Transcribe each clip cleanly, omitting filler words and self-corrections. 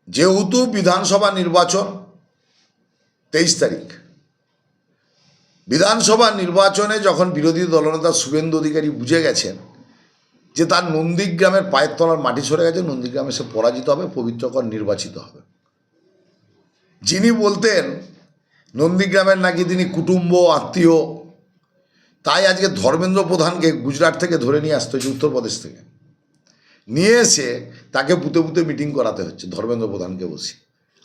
যেহেতু বিধানসভা নির্বাচন 23 তারিখ, বিধানসভা নির্বাচনে যখন বিরোধী দলনেতা শুভেন্দু অধিকারী বুঝে গেছেন যে তার নন্দীগ্রামের পায়ের তলার মাটি সরে গেছে, নন্দীগ্রামে সে পরাজিত হবে, পবিত্রকর নির্বাচিত হবে। যিনি বলতেন নন্দীগ্রামের নাকি তিনি কুটুম্ব আত্মীয়, তাই আজকে ধর্মেন্দ্র প্রধানকে গুজরাট থেকে ধরে নিয়ে আসতে হচ্ছে, উত্তরপ্রদেশ থেকে নিয়ে এসে তাকে বুতে বুতে মিটিং করাতে হচ্ছে। ধর্মেন্দ্র প্রধানকে বসে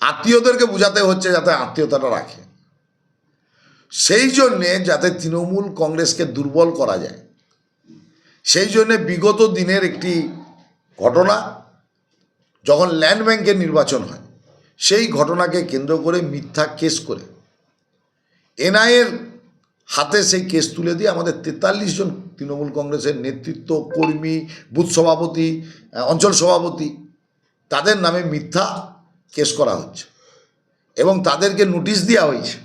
আত্মীয়দেরকে বোঝাতে হচ্ছে যাতে আত্মীয়তাটা রাখে, সেই জন্যে যাতে তৃণমূল কংগ্রেসকে দুর্বল করা যায়। সেই জন্যে বিগত দিনের একটি ঘটনা, যখন ল্যান্ড ব্যাংকের নির্বাচন হয়, সেই ঘটনাকে কেন্দ্র করে মিথ্যা কেস করে এনআইএর হাতে সেই কেস তুলে দিয়ে আমাদের 43 জন তৃণমূল কংগ্রেসের নেতৃত্ব, কর্মী, বুথ সভাপতি, অঞ্চল সভাপতি, তাদের নামে মিথ্যা কেস করা হচ্ছে এবং তাদেরকে নোটিশ দেওয়া হয়েছে।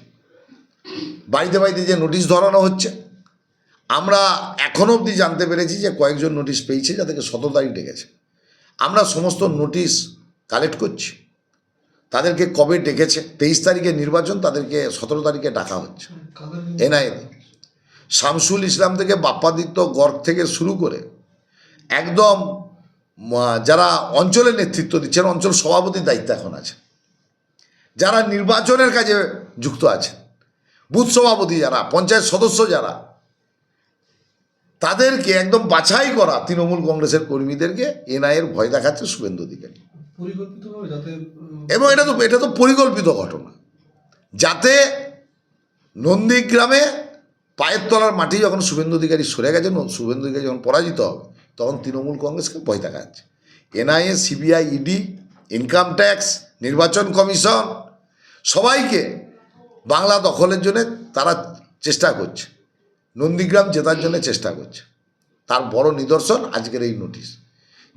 বাড়িতে বাড়িতে যে নোটিশ ধরানো হচ্ছে, আমরা এখনও অবধি জানতে পেরেছি যে কয়েকজন নোটিশ পেয়েছে, যাদেরকে 17 তারিখ ডেকেছে। আমরা সমস্ত নোটিশ কালেক্ট করছি, তাদেরকে কবে ডেকেছে। 23 তারিখে নির্বাচন, তাদেরকে 17 তারিখে ডাকা হচ্ছে এনআইএ। শামসুল ইসলাম থেকে বাপ্পাদিত্য গর্গ থেকে শুরু করে একদম যারা অঞ্চলের নেতৃত্ব দিচ্ছেন, অঞ্চল সভাপতির দায়িত্ব এখন আছে, যারা নির্বাচনের কাজে যুক্ত আছে, বুথ সভাপতি যারা, পঞ্চায়েত সদস্য যারা, তাদেরকে একদম বাছাই করা তৃণমূল কংগ্রেসের কর্মীদেরকে এনআইএর ভয় দেখাচ্ছে শুভেন্দু অধিকারী। এবং এটা তো পরিকল্পিত ঘটনা, যাতে নন্দীগ্রামে পায়ের তলার মাটি যখন শুভেন্দু অধিকারী সরে গেছে, শুভেন্দু অধিকারী যখন পরাজিত হবে, তখন তৃণমূল কংগ্রেসকে ভয় দেখাচ্ছে। NIA, CBI, ED, income tax, নির্বাচন কমিশন, সবাইকে বাংলা দখলের জন্য তারা চেষ্টা করছে, নন্দীগ্রাম জেতার জন্য চেষ্টা করছে। তার বড় নিদর্শন আজকের এই নোটিশ,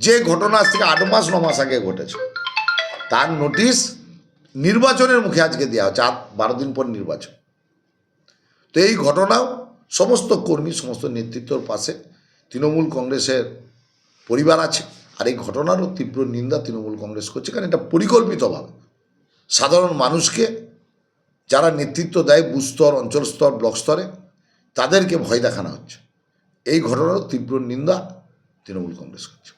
যে ঘটনা আজ থেকে 8 মাস 9 মাস আগে ঘটেছে, তার নোটিশ নির্বাচনের মুখে আজকে দেওয়া হচ্ছে, 12 দিন পর নির্বাচন। তো এই ঘটনাও সমস্ত কর্মী, সমস্ত নেতৃত্বর পাশে তৃণমূল কংগ্রেসের পরিবার আছে, আর এই ঘটনারও তীব্র নিন্দা তৃণমূল কংগ্রেস করছে, কারণ এটা পরিকল্পিতভাবে সাধারণ মানুষকে যারা নেতৃত্ব দেয় বুথ স্তর, অঞ্চল স্তর, ব্লক স্তরে, তাদেরকে ভয় দেখানো হচ্ছে। এই ঘটনারও তীব্র নিন্দা তৃণমূল কংগ্রেস করছে।